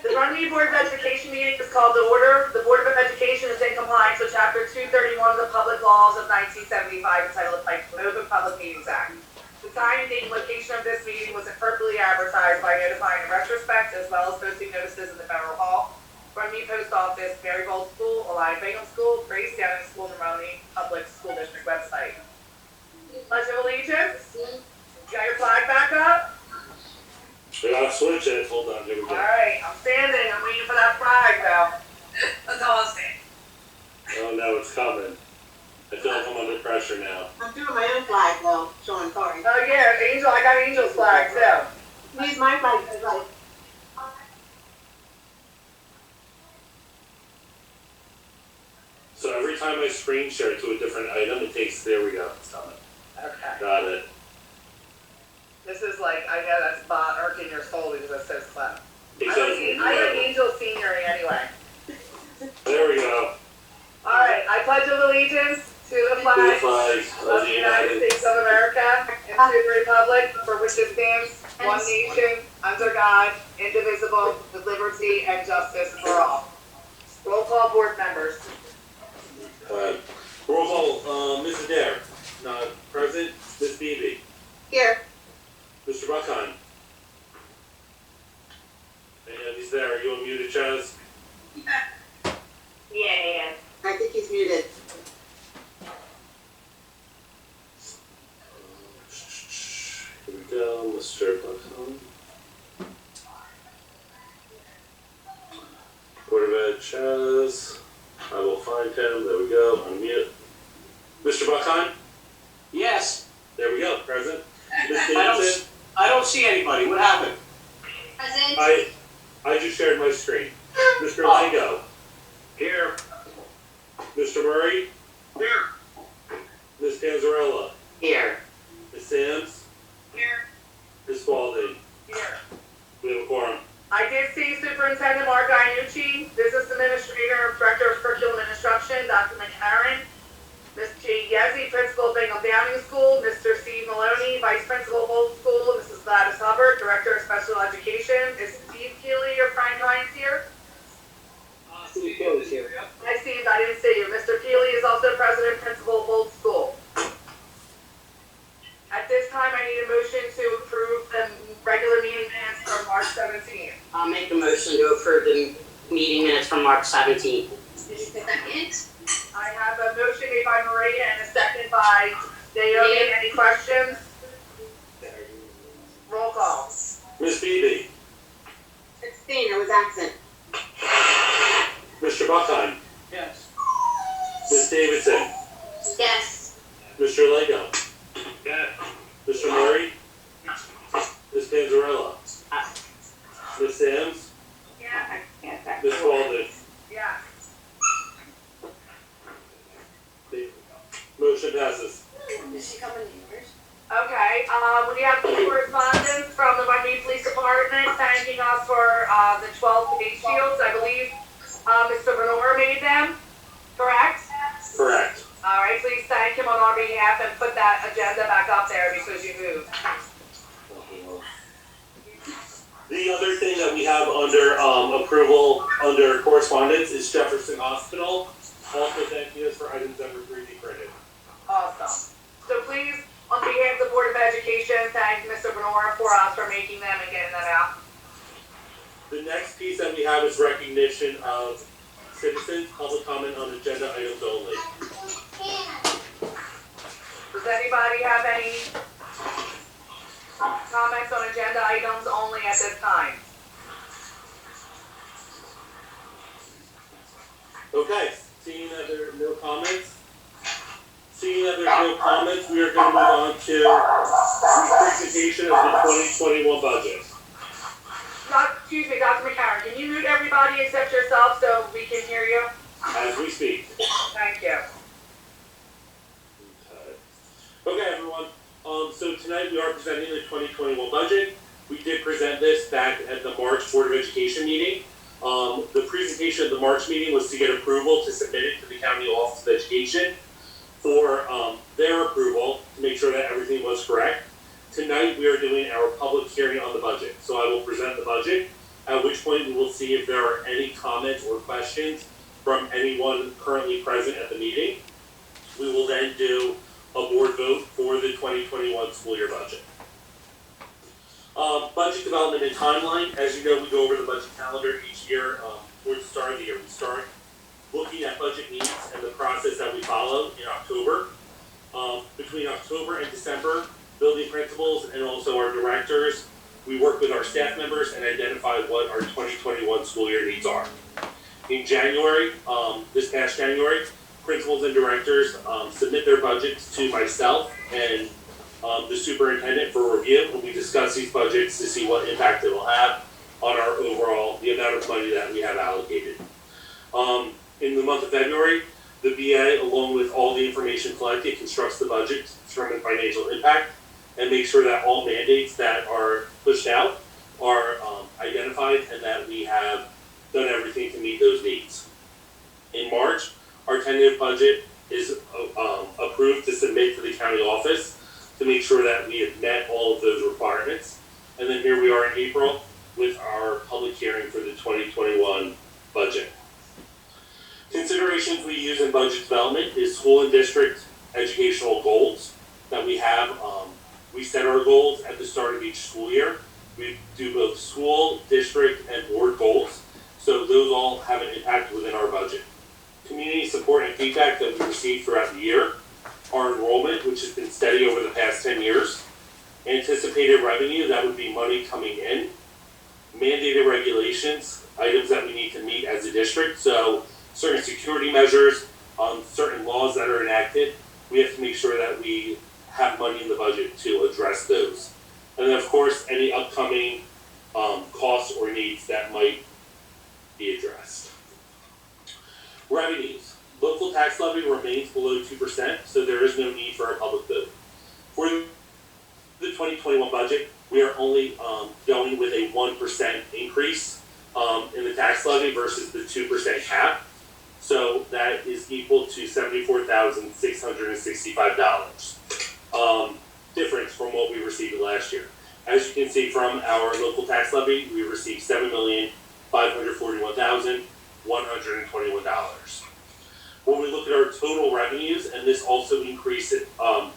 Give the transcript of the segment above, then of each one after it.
The Runnemede Board of Education meeting is called to order. The Board of Education is in compliance with Chapter 231 of the Public Laws of 1975 entitled Open Public Meetings Act. The time, date, and location of this meeting was appropriately advertised by notifying in retrospect as well as posting notices in the Federal Hall, Runnemede Post Office, Marygold School, Allied Bingham School, Grace Downing School, and the Runnemede Public School District website. Pledge of Allegiance. You got your flag back up? We gotta switch it. Hold on, here we go. Alright, I'm standing. I'm waiting for that flag, though. That's all I'm saying. Oh no, it's coming. I feel like I'm under pressure now. I'm doing my own flag though, Sean, sorry. Oh yeah, Angel, I got Angel's flag too. Use my flag as like. So every time I screen share to a different item, it takes, there we go, it's coming. Okay. Got it. This is like, I know that spot irking your soul because it's so slow. Exactly. I like Angel Senior anyway. There we go. Alright, I pledge allegiance to the flag of the United States of America and to the republic for which it stands, one nation, under God, indivisible, with liberty and justice for all. Roll call board members. Roll call, Mrs. Dare, not present. Ms. Beebe. Here. Mr. Buckheim. And he's there. Are you unmuted, Chaz? Yeah. I think he's muted. Here we go, Mr. Buckheim. Board of Ed, Chaz. I will find him. There we go. Unmute. Mr. Buckheim? Yes. There we go. Present. Ms. Davidson? I don't see anybody. What happened? Present. I just shared my screen. Mr. Lego? Here. Mr. Murray? Here. Ms. Panzarella? Here. Ms. Sams? Here. Ms. Spalding? Here. We have a quorum. I did see Superintendent Mark Iannucci, Business Administrator, Director of Curriculum and Instruction, Dr. McCarron, Ms. G. Yezzi, Principal of Bingham Downing School, Mr. Steve Maloney, Vice Principal of Old School, Mrs. Gladys Hubbard, Director of Special Education. Is Steve Keeley or Frank Hines here? Steve Keeley's here. Hi Steve, I didn't see you. Mr. Keeley is also President and Principal of Old School. At this time, I need a motion to approve the regular meeting minutes from March 17th. I'll make a motion to approve the meeting minutes from March 17th. Second. I have a motion made by Maria and a second by Naomi. Any questions? Roll call. Ms. Beebe? 16, I was absent. Mr. Buckheim? Yes. Ms. Davidson? Yes. Mr. Lego? Yes. Mr. Murray? Ms. Panzarella? Ms. Sams? Yeah. Ms. Spalding? Yeah. Motion passes. Okay, we have correspondence from the Runnemede Police Department thanking us for the 12 face shields. I believe Mr. Renora made them, correct? Correct. All right, please thank him on our behalf and put that agenda back up there because you moved. The other thing that we have under approval under correspondence is Jefferson Hospital. Also thanking us for items that were 3D printed. Awesome. So please, on behalf of the Board of Education, thank Mr. Renora for us for making them and getting them out. The next piece that we have is recognition of citizens, public comment on agenda items only. Does anybody have any comments on agenda items only at this time? Okay, seeing that there are no comments, we are going to move on to the presentation of the 2021 budget. Excuse me, Dr. McCarron, can you mute everybody except yourself so we can hear you? As we speak. Thank you. Okay, everyone. So tonight we are presenting the 2021 budget. We did present this back at the March Board of Education meeting. The presentation of the March meeting was to get approval to submit it to the County Office of Education for their approval to make sure that everything was correct. Tonight we are doing our public hearing on the budget. So I will present the budget at which point we will see if there are any comments or questions from anyone currently present at the meeting. We will then do a board vote for the 2021 school year budget. Budget development and timeline. As you know, we go over the budget calendar each year towards the start of the year. We start looking at budget needs and the process that we follow in October. Between October and December, building principals and also our directors, we work with our staff members and identify what our 2021 school year needs are. In January, this past January, principals and directors submit their budgets to myself and the superintendent for review, and we discuss these budgets to see what impact it will have on our overall, the amount of money that we have allocated. In the month of February, the BA, along with all the information collected, constructs the budget to determine financial impact and make sure that all mandates that are pushed out are identified and that we have done everything to meet those needs. In March, our tentative budget is approved to submit to the county office to make sure that we have met all of those requirements. And then here we are in April with our public hearing for the 2021 budget. Considerations we use in budget development is school and district educational goals that we have. We set our goals at the start of each school year. We do both school, district, and board goals. So those all have an impact within our budget. Community support and feedback that we receive throughout the year. Our enrollment, which has been steady over the past 10 years. Anticipated revenue, that would be money coming in. Mandated regulations, items that we need to meet as a district. So certain security measures, certain laws that are enacted, we have to make sure that we have money in the budget to address those. And then of course, any upcoming costs or needs that might be addressed. Revenues. Local tax levy remains below 2%, so there is no need for a public vote. For the 2021 budget, we are only going with a 1% increase in the tax levy versus the 2% cap. So that is equal to $74,665. Difference from what we received last year. As you can see from our local tax levy, we received $7,541,121. When we look at our total revenues, and this also includes our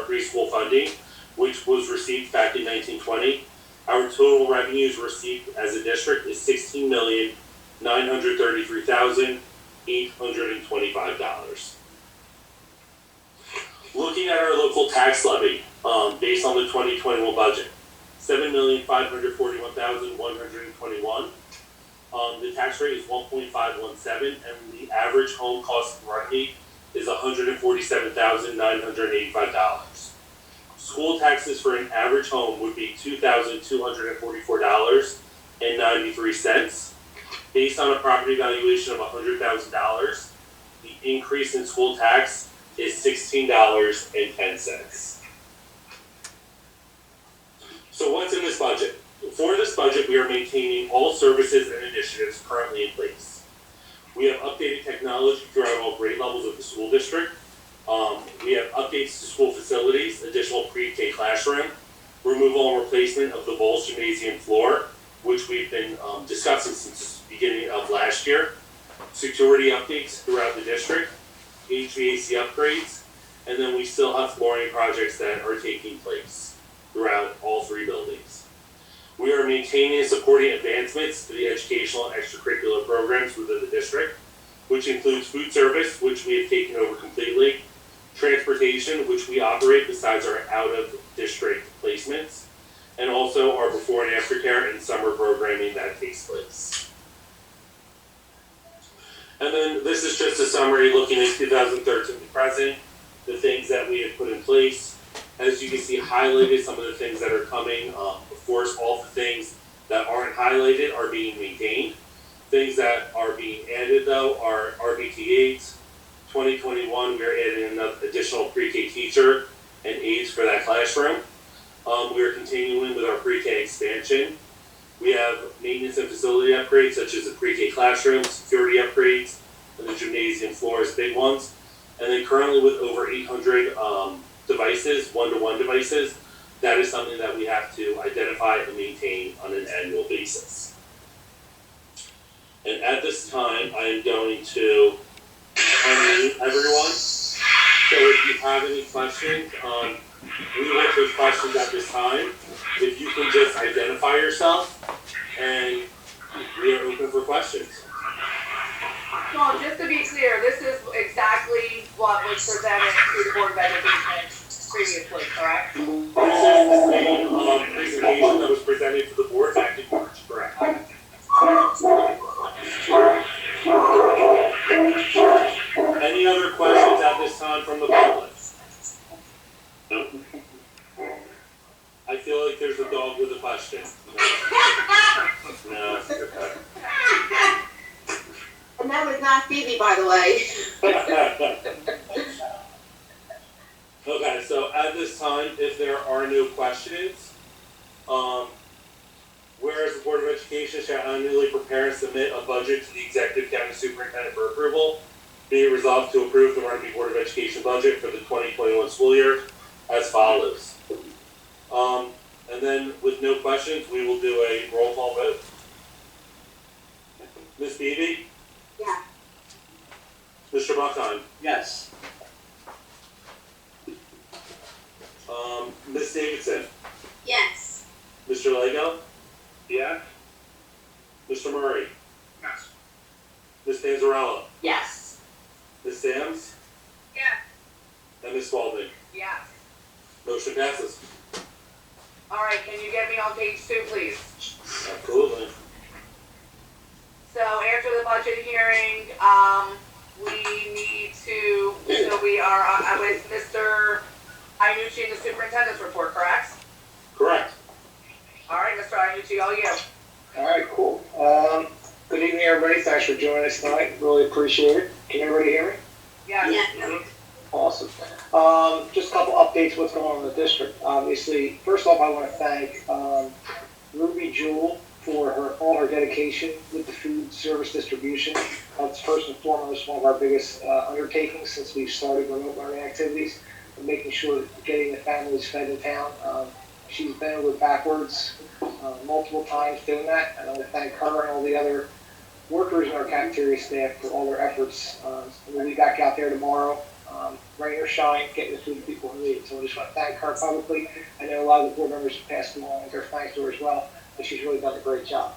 preschool funding, which was received back in 1920, our total revenues received as a district is $16,933,825. Looking at our local tax levy, based on the 2021 budget, $7,541,121. The tax rate is 1.517, and the average home cost of rent is $147,985. School taxes for an average home would be $2,244.93. Based on a property valuation of $100,000, the increase in school tax is $16.10. So what's in this budget? For this budget, we are maintaining all services and initiatives currently in place. We have updated technology throughout all grade levels of the school district. We have updates to school facilities, additional pre-K classroom, removal and replacement of the Bowles gymnasium floor, which we've been discussing since the beginning of last year, security updates throughout the district, HVAC upgrades, and then we still have flooring projects that are taking place throughout all three buildings. We are maintaining and supporting advancements to the educational and extracurricular programs within the district, which includes food service, which we have taken over completely, transportation, which we operate besides our out-of-district placements, and also our before and after care and summer programming that takes place. And then this is just a summary looking at 2013 to present, the things that we have put in place. As you can see, highlighted some of the things that are coming. Of course, all the things that aren't highlighted are being maintained. Things that are being added, though, are RBT aides. 2021, we're adding an additional pre-K teacher and aides for that classroom. We're continuing with our pre-K expansion. We have maintenance and facility upgrades, such as the pre-K classroom, security upgrades, and the gymnasium floors, big ones. And then currently with over 800 devices, one-to-one devices, that is something that we have to identify and maintain on an annual basis. And at this time, I am going to unmute everyone. So if you have any questions, we will take questions at this time. If you can just identify yourself, and we are open for questions. Well, just to be clear, this is exactly what was presented to the Board of Education previously, correct? This is the same presentation that was presented to the board back in March, correct? Any other questions at this time from the public? No. I feel like there's a dog with a question. No. And that was not Phoebe, by the way. Okay, so at this time, if there are no questions, whereas the Board of Education shall annually prepare and submit a budget to the Executive County Superintendent for approval, be it resolved to approve the Runnemede Board of Education budget for the 2021 school year as follows. And then with no questions, we will do a roll call vote. Ms. Beebe? Yeah. Mr. Buckheim? Yes. Ms. Davidson? Yes. Mr. Lego? Yeah. Mr. Murray? Yes. Ms. Panzarella? Yes. Ms. Sams? Yes. And Ms. Spalding? Yes. Motion passes. All right, can you get me on page 2, please? Absolutely. So after the budget hearing, we need to, so we are with Mr. Iannucci in the superintendent's report, correct? Correct. All right, Mr. Iannucci, all you. All right, cool. Good evening, everybody. Thanks for joining us tonight. Really appreciate it. Can everybody hear me? Yes. Yeah. Awesome. Just a couple updates what's going on in the district. Obviously, first off, I want to thank Ruby Jewell for all her dedication with the food service distribution. That's first and foremost one of our biggest undertakings since we've started remote learning activities, and making sure that getting the families fed in town. She's been over backwards multiple times doing that, and I want to thank her and all the other workers in our cafeteria staff for all their efforts. We'll be back out there tomorrow, rain or shine, getting the food to people who need it. So I just want to thank her publicly. I know a lot of the board members have passed along their thanks to her as well, but she's really done a great job.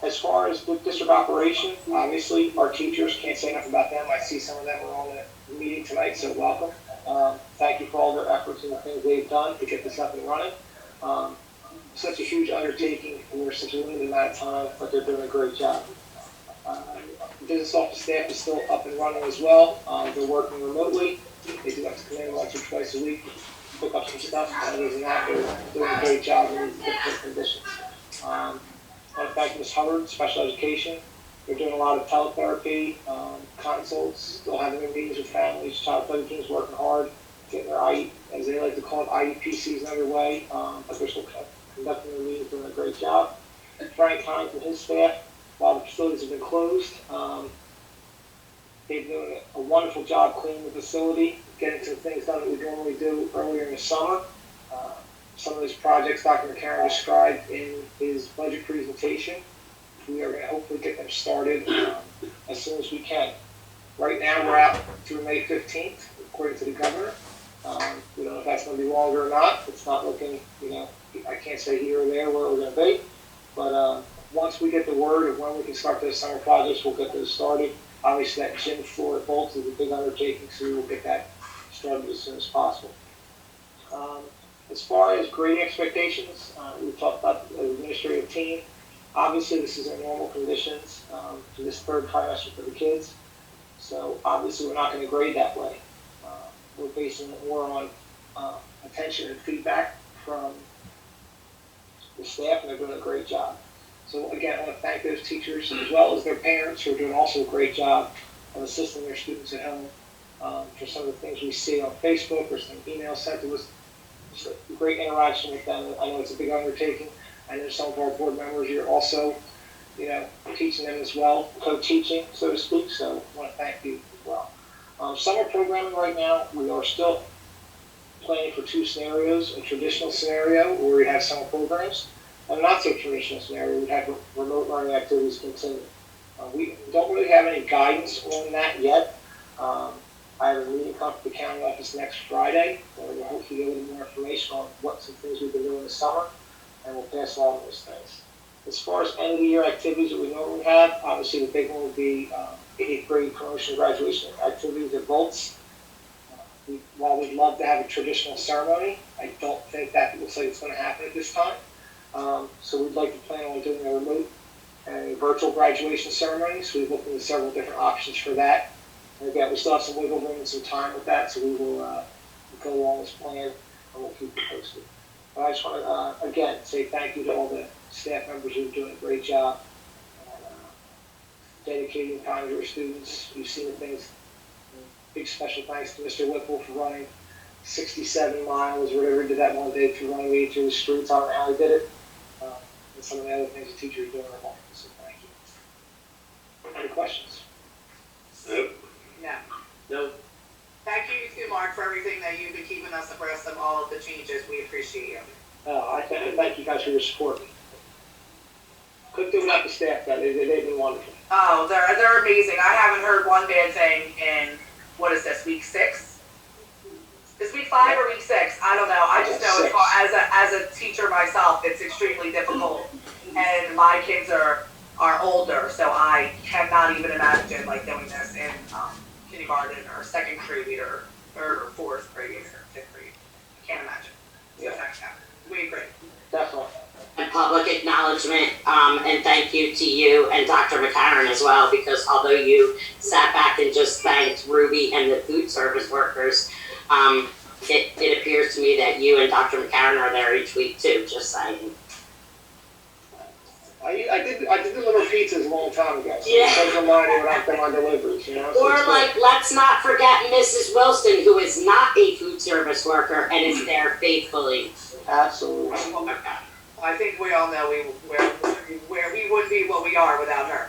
As far as the district operation, obviously our teachers, can't say enough about them. I see some of them are on the meeting tonight, so welcome. Thank you for all their efforts and the things they've done to get this up and running. Such a huge undertaking for such a limited amount of time, but they're doing a great job. The business office staff is still up and running as well. They're working remotely. They do have to come in once or twice a week, pick up some stuff. Other than that, they're doing a great job in these difficult conditions. I want to thank Ms. Hubbard, Special Education. They're doing a lot of teletherapy, consults, still having their meetings with families. Child Play teams working hard, getting their as they like to call it, IEP season underway. But they're still conducting their meetings, doing a great job. And Frank Hines and his staff, while the facilities have been closed, they've done a wonderful job cleaning the facility, getting some things done that we normally do earlier in the summer. Some of those projects Dr. McCarron described in his budget presentation, we are going to hopefully get them started as soon as we can. Right now, we're out through May 15th, according to the governor. We don't know if that's going to be longer or not. It's not looking, I can't say here or there where we're going to be. But once we get the word of when we can start those summer projects, we'll get those started. Obviously, that gym floor at Bolts is a big undertaking, so we will get that started as soon as possible. As far as grading expectations, we talked about the administrative team. Obviously, this is in normal conditions for this third trimester for the kids. So obviously, we're not going to grade that way. We're basing it more on attention and feedback from the staff, and they're doing a great job. So again, I want to thank those teachers as well as their parents who are doing also a great job of assisting their students at home. For some of the things we see on Facebook or some emails sent to us, it's a great interaction with them. I know it's a big undertaking. I know some of our board members are also, teaching them as well, co-teaching, so to speak. So I want to thank you as well. Summer programming right now, we are still planning for two scenarios: a traditional scenario where we have summer programs, a not so traditional scenario, we'd have remote learning activities continue. We don't really have any guidance on that yet. I have a meeting up at the county office next Friday, where we'll hopefully get a little more information on what some things we've been doing this summer, and we'll pass along those things. As far as end of the year activities that we normally have, obviously the big one would be 8th grade promotion graduation activities at Volts. While we'd love to have a traditional ceremony, I don't think that looks like it's going to happen at this time. So we'd like to plan on doing a remote and a virtual graduation ceremony. So we've looked into several different options for that. And again, we still have some wiggle room and some time with that, so we will go along this plan and we'll keep you posted. But I just want to, again, say thank you to all the staff members who are doing a great job dedicating time to our students. You've seen the things. Big special thanks to Mr. Whipple for running 67 miles or whatever he did that one day through Runnemede through the streets. I don't know how he did it. And some of the other things the teachers are doing are wonderful, so thank you. Any questions? Nope. No. No. Thank you too, Mark, for everything that you've been keeping us abreast of all of the changes. We appreciate you. I thank you guys for your support. Couldn't do without the staff, though. They've been wonderful. Oh, they're amazing. I haven't heard one bad thing in, what is this, week 6? Is week 5 or week 6? I don't know. I just know as a teacher myself, it's extremely difficult. And my kids are older, so I cannot even imagine like doing this in kindergarten or second grade or third or fourth grade or fifth grade. I can't imagine. So thanks, Captain. We agree. Definitely. And public acknowledgement, and thank you to you and Dr. McCarron as well, because although you sat back and just thanked Ruby and the food service workers, it appears to me that you and Dr. McCarron are there each week too, just saying. I did deliver pizzas a long time ago, so Yeah. it doesn't remind me when I've done my deliveries, you know? So Or it's like, let's not forget Mrs. Wilson, who is not a food service worker and is there faithfully. good. Absolutely. Okay. I think we all know where we wouldn't be what we are without her.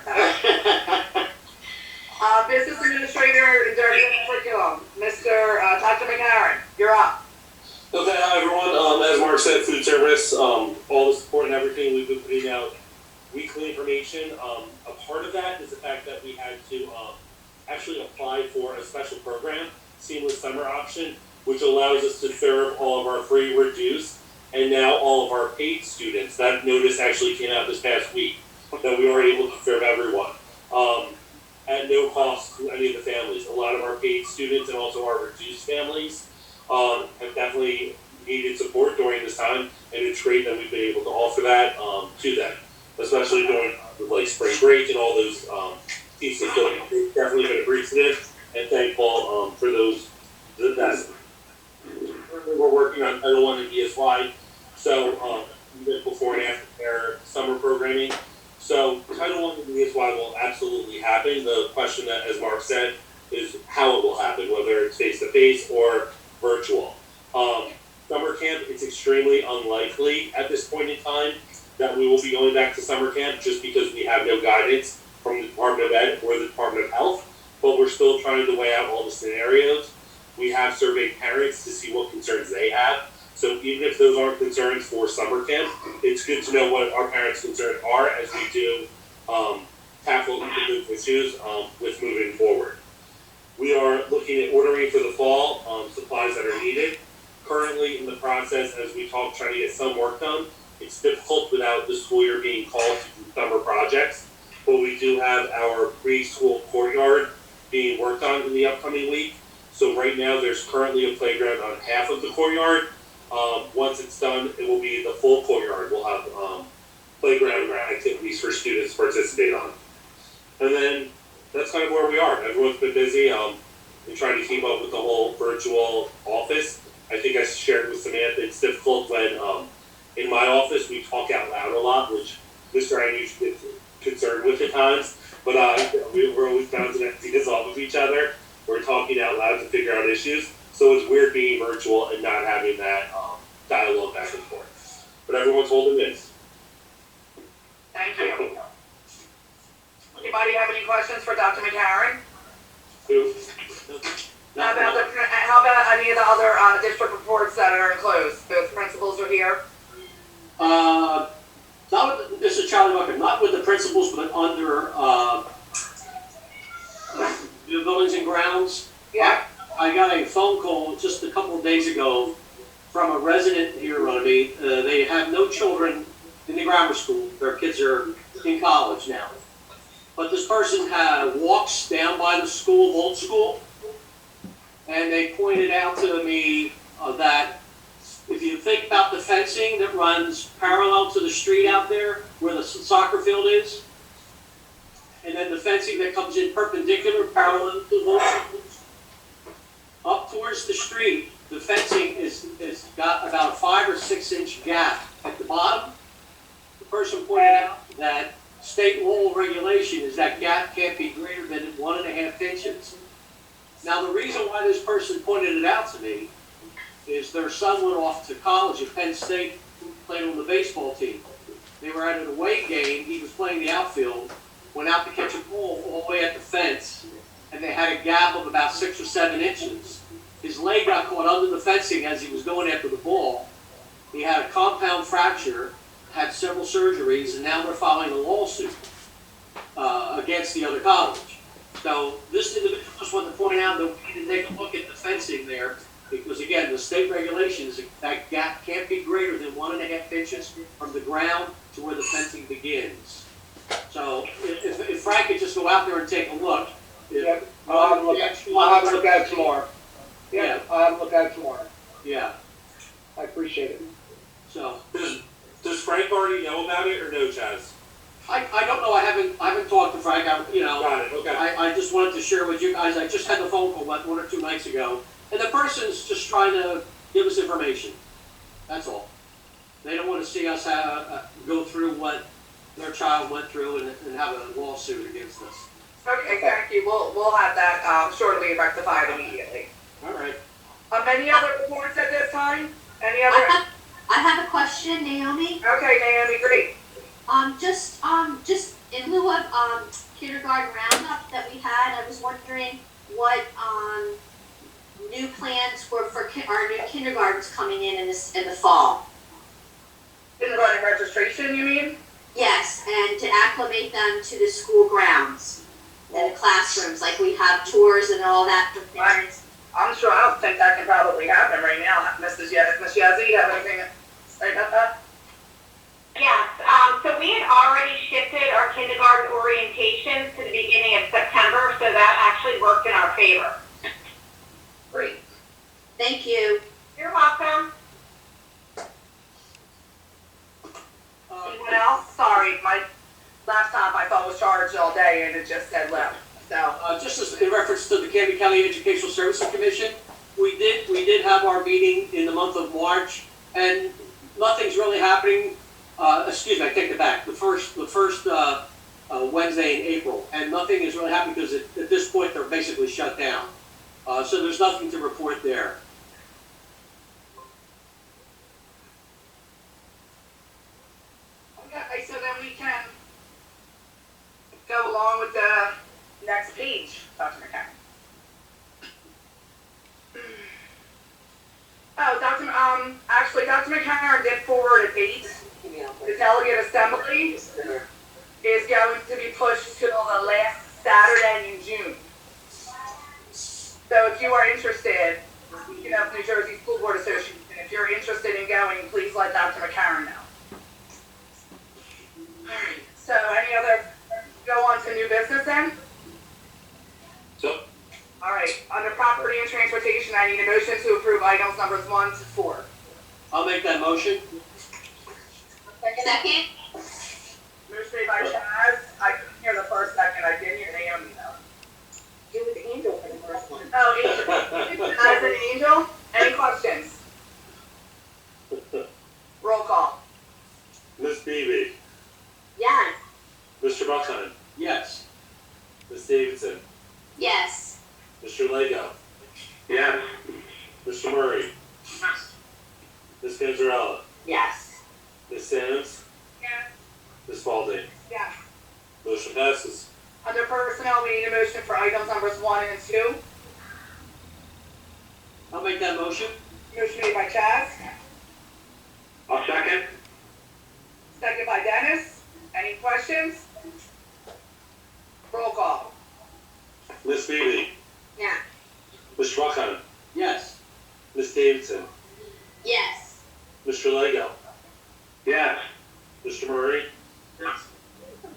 Business Administrator and Director of Curriculum, Mr. Dr. McCarron, you're up. Okay, hi everyone. As Mark said, food service, all the support and everything, we've been putting out weekly information. A part of that is the fact that we had to actually apply for a special program, Seamless Summer Option, which allows us to serve all of our free, reduced, and now all of our paid students. That notice actually came out this past week, that we were able to serve everyone at no cost to any of the families. A lot of our paid students and also our reduced families have definitely needed support during this time, and it's great that we've been able to offer that to them, especially during like spring break and all those pieces. So they've definitely been appreciative and thankful for those. We're working on Title I and ESY, so before and after their summer programming. So Title I and ESY will absolutely happen. The question that, as Mark said, is how it will happen, whether it's face-to-face or virtual. Summer camp, it's extremely unlikely at this point in time that we will be going back to summer camp just because we have no guidance from the Department of Ed or the Department of Health, but we're still trying to weigh out all the scenarios. We have surveyed parents to see what concerns they have. So even if those aren't concerns for summer camp, it's good to know what our parents' concerns are as we do tackle those issues with moving forward. We are looking at ordering for the fall supplies that are needed. Currently in the process, as we talk, trying to get some work done. It's difficult without the school year being called to do summer projects, but we do have our preschool courtyard being worked on in the upcoming week. So right now, there's currently a playground on half of the courtyard. Once it's done, it will be the full courtyard. We'll have playground activities for students to participate on. And then that's kind of where we are. Everyone's been busy and trying to keep up with the whole virtual office. I think I shared with Samantha, it's difficult when in my office we talk out loud a lot, which Mr. I usually gets concerned with at times, but we're always bouncing ideas off of each other. We're talking out loud to figure out issues, so it's weird being virtual and not having that dialogue back and forth. But everyone's holding this. Thank you. Anybody have any questions for Dr. McCarron? Who? How about any of the other district reports that are enclosed? Both principals are here. not with, this is Charlie Bucket, not with the principals, but under, the buildings and grounds. Yeah. I got a phone call just a couple of days ago from a resident here in Runnemede. They have no children in the grammar school. Their kids are in college now. But this person walks down by the school, old school, and they pointed out to me that if you think about the fencing that runs parallel to the street out there where the soccer field is, and then the fencing that comes in perpendicular parallel to the old school, up towards the street, the fencing is got about a 5 or 6 inch gap at the bottom. The person pointed out that state law regulation is that gap can't be greater than 1.5 inches. Now, the reason why this person pointed it out to me is their son went off to college at Penn State, playing on the baseball team. They were at an away game, he was playing the outfield, went out to catch a ball all the way at the fence, and they had a gap of about 6 or 7 inches. His leg got caught under the fencing as he was going after the ball. He had a compound fracture, had several surgeries, and now they're filing a lawsuit against the other college. So this individual just wanted to point out that we need to take a look at the fencing there, because again, the state regulations, that gap can't be greater than 1.5 inches from the ground to where the fencing begins. So if Frank could just go out there and take a look. Yep, I'll have a look at it tomorrow. Yeah. I'll have a look at it tomorrow. Yeah, I appreciate it. so, Does Frank already know about it or no, Chaz? I don't know, I haven't talked to Frank, Got it, okay. I just wanted to share with you guys, I just had the phone call like 1 or 2 nights ago, and the person's just trying to give us information, that's all. They don't want to see us go through what their child went through and have a lawsuit against us. Okay, thank you. We'll have that shortly rectified immediately. All right. Any other reports at this time? Any other? I have a question, Naomi. Okay, Naomi, great. Just in lieu of kindergarten roundup that we had, I was wondering what new plans were for our new kindergartens coming in the fall. Kindergarten registration, you mean? Yes, and to acclimate them to the school grounds and the classrooms, like we have tours and all that for parents. I'm sure, I don't think that can probably happen right now. Mrs. Yazzie, you have anything to say about that? Yes, so we had already shifted our kindergarten orientations to the beginning of September, so that actually worked in our favor. Great. Thank you. You're welcome. Anyone else? Sorry, my laptop I thought was charged all day and it just said left, so. Just as in reference to the Canby County Educational Services Commission, we did have our meeting in the month of March, and nothing's really happening. Excuse me, I take it back. The first Wednesday in April, and nothing is really happening because at this point they're basically shut down. So there's nothing to report there. Okay, so then we can go along with the next page, Dr. McCarron. Oh, actually, Dr. McCarron did forward a date. The delegate assembly is going to be pushed till the last Saturday in June. So if you are interested, you know, New Jersey School Board Association, if you're interested in going, please let Dr. McCarron know. Alright, so any other, go on to new business then? So, Alright, under property and transportation, I need a motion to approve items numbers 1 to 4. I'll make that motion. Second? Motion made by Chaz, I couldn't hear the first second, I did hear Naomi though. It was Angel for the first one. Oh, Angel. As an Angel, any questions? Roll call. Ms. Beebe, Yes. Mr. Buckheim, Yes. Ms. Davidson, Yes. Mr. Lego, Yes. Mr. Murray, Ms. Panzarella, Yes. Ms. Sims, Yes. Ms. Spalding. Yes. Motion passes. Under personnel, we need a motion for items numbers 1 and 2. I'll make that motion. Motion made by Chaz, I'll second. second by Dennis. Yes. Mr. Murray? Yes.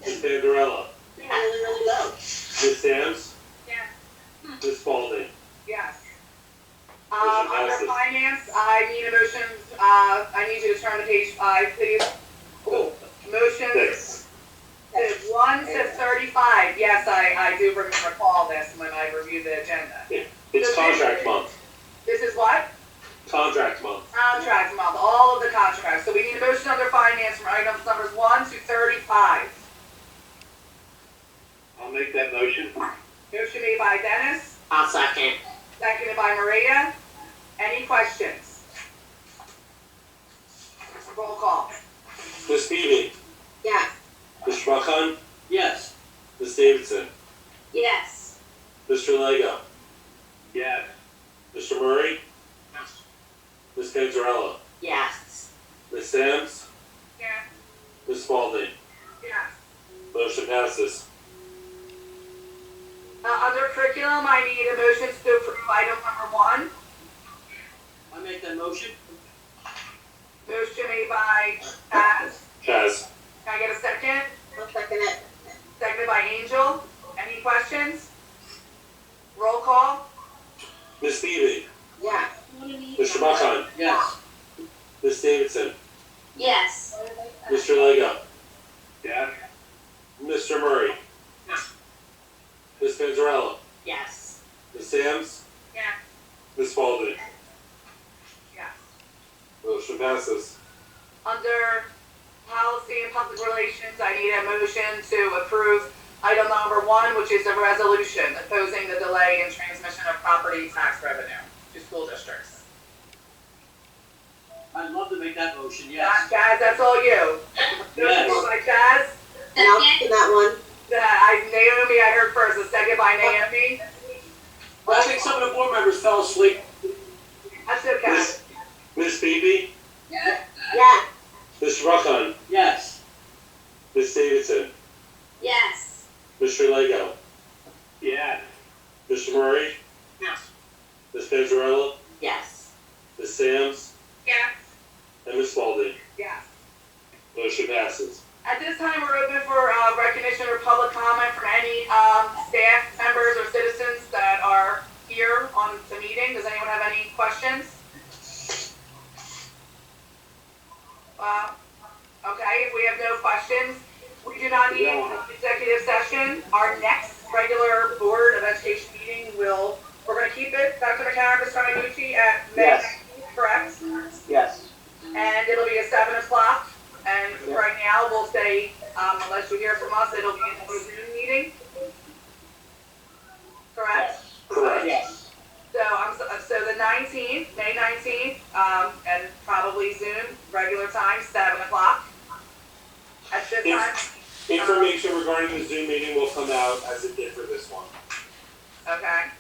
Ms. Panzarella? Ms. Sams? Yes. Ms. Spalding? Yes. Motion Under passes. finance, I need a motion, I need you to turn to page 5, please. Motion Six. 1 to 35, yes, I do recall this when I reviewed the agenda. It's contract month. This is what? Contract month. Contract month, all of the contracts. So we need a motion under finance for items numbers 1 to 35. I'll make that motion. Motion made by Dennis, I'll second. seconded by Maria. Any questions? Roll call. Ms. Peavy? Yes. Mr. Buckhan? Yes. Ms. Davidson? Yes. Mr. Lego? Yes. Mr. Murray? Ms. Panzarella? Yes. Ms. Sams? Yes. Ms. Spalding? Yes. Motion passes. Under curriculum, I need a motion to approve item number 1. I make that motion? Motion made by Chaz. Chaz? Can I get a second? I'll second it. Seconded by Angel. Any questions? Roll call. Ms. Peavy? Yes. Mr. Buckhan? Yes. Ms. Davidson? Yes. Mr. Lego? Yes. Mr. Murray? Ms. Panzarella? Yes. Ms. Sams? Yes. Ms. Spalding? Yes. Motion passes. Under policy and public relations, I need a motion to approve item number 1, which is a resolution opposing the delay in transmission of property tax revenue to school districts. I'd love to make that motion, yes. Chaz, that's all you. Yes. Motion by Chaz. And I'll second that one. Naomi, I heard first, a second by Naomi. I think some of the board members fell asleep. That's okay. Ms. Peavy? Yes. Mr. Buckhan? Yes. Ms. Davidson? Yes. Mr. Lego? Yes. Mr. Murray? Yes. Ms. Panzarella? Yes. Ms. Sams? Yes. And Ms. Spalding? Yes. Motion passes. At this time, we're open for recognition or public comment from any staff members or citizens that are here on the meeting. Does anyone have any questions? Okay, if we have no questions, we do not need an executive session. Our next regular Board of Education meeting we're going to keep it, Dr. McCarron, Mr. Iannucci, at May 19th, correct? Yes. And it'll be at 7 o'clock. And right now, we'll say, unless you hear from us, it'll be a Zoom meeting. Correct? Correct. Yes. So the 19th, May 19th, and probably Zoom, regular time, 7 o'clock. At this time. Information regarding the Zoom meeting will come out as it did for this one. Okay.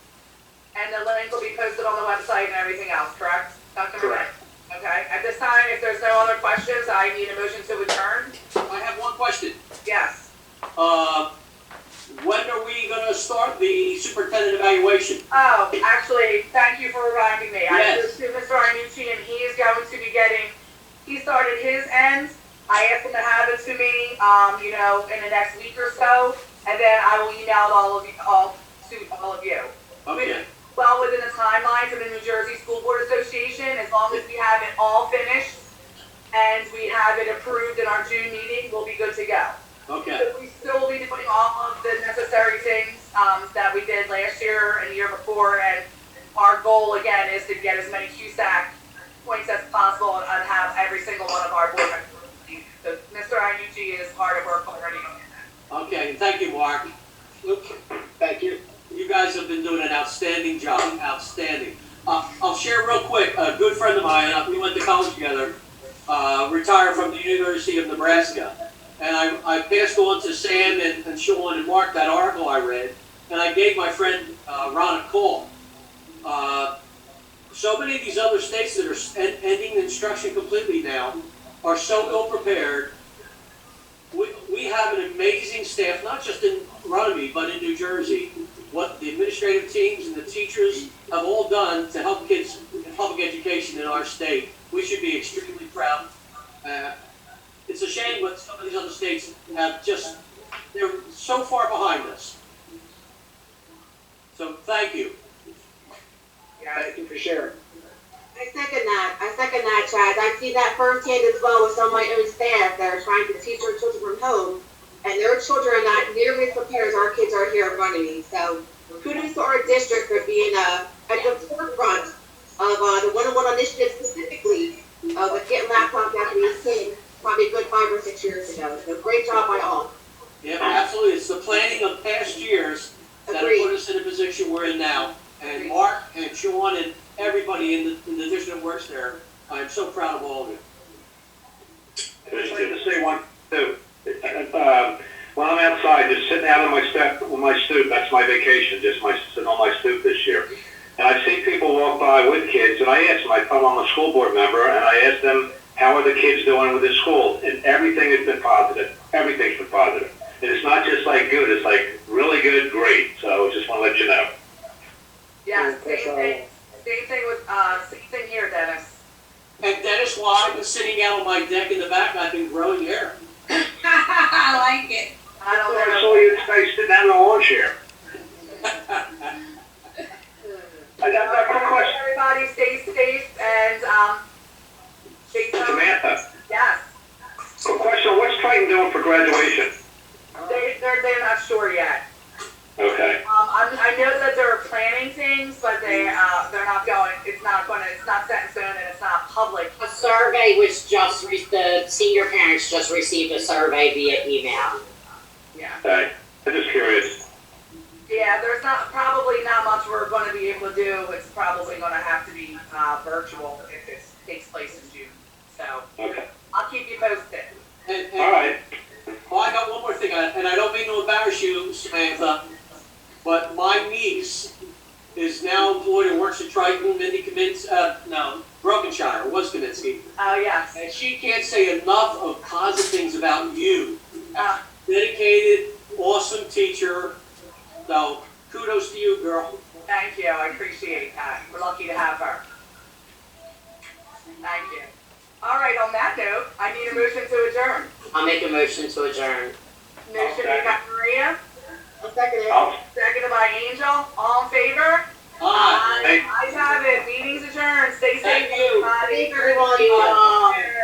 And the link will be posted on the website and everything else, correct? Dr. Correct. McCarron? Okay. At this time, if there's no other questions, I need a motion to adjourn. I have one question. Yes. When are we gonna start the superintendent evaluation? Oh, actually, thank you for reminding me. I Yes. spoke to Mr. Iannucci, and he is going to be he started his end. I asked him to have it to me, in the next week or so, and then I will email it to all of you. Okay. Well, within the timeline for the New Jersey School Board Association, as long as we have it all finished and we have it approved in our June meeting, we'll be good to go. Okay. So we still will be doing all of the necessary things that we did last year and the year before, and our goal again is to get as many QSAC points as possible and have every single one of our board members. So Mr. Iannucci is hard at work already on that. Okay, thank you, Mark. Thank you. You guys have been doing an outstanding job, outstanding. I'll share real quick, a good friend of mine, we went to college together, retired from the University of Nebraska. And I passed on to Sam and Sean and Mark that article I read, and I gave my friend Ron a call. So many of these other states that are ending instruction completely now are so ill-prepared. We have an amazing staff, not just in Runnemede, but in New Jersey. What the administrative teams and the teachers have all done to help kids in public education in our state, we should be extremely proud. it's a shame what some of these other states have just, they're so far behind us. So, thank you. Thank you for sharing. I second that, Chad. I see that firsthand as well with some of my own staff that are trying to teach their children from home, and their children are not nearly as prepared as our kids are here at Runnemede. So kudos to our district for being at the forefront of the one-on-one initiative specifically with getting laptops out to these kids probably a good 5 or 6 years ago. So great job by all. Yeah, absolutely. It's the planning of past years that have Agreed. put us in the position we're in now. And Mark and Sean and everybody in the district that works there, I'm so proud of all of you. I'd just like to say one, too. When I'm outside, just sitting out on my step, on my stoop, that's my vacation, just sitting on my stoop this year. And I've seen people walk by with kids, and I ask them, I come on a school board member, and I ask them, how are the kids doing with the school? And everything has been positive. Everything's been positive. And it's not just like good, it's like really good, great. So just want to let you know. Yeah, same thing here, Dennis. And Dennis, while I've been sitting out on my deck in the back, I've been growing hair. I like it. I don't I know. saw you guys sitting down in a lawn chair. I got a quick question. Everybody stay safe and, stay safe. Samantha, Yes. quick question. What's Triton doing for graduation? They're not sure yet. Okay. I know that they're planning things, but they're not going, it's not set in stone and it's not public. A survey was just, the senior parents just received a survey via email. Yeah. Okay. I'm just curious. Yeah, there's probably not much we're gonna be able to do. It's probably gonna have to be, virtual if it takes place in June. So, Okay. I'll keep you posted. All right. Well, I got one more thing, and I don't mean to embarrass you, Samantha, but my niece is now employed and works at Triton, Mindy Brokenshire, was Kaminsky. Oh, yes. And she can't say enough of positive things about you. Uh, Dedicated, awesome teacher. So kudos to you, girl. Thank you, I appreciate that. We're lucky to have her. Thank you. All right, on that note, I need a motion to adjourn. I'll make a motion to adjourn. Motion made by Maria, I'll second it. seconded by Angel. All in favor? Aye. Ayes have it. Meeting's adjourned. Stay safe, Thank you. everybody. Thank you, everyone. Take care.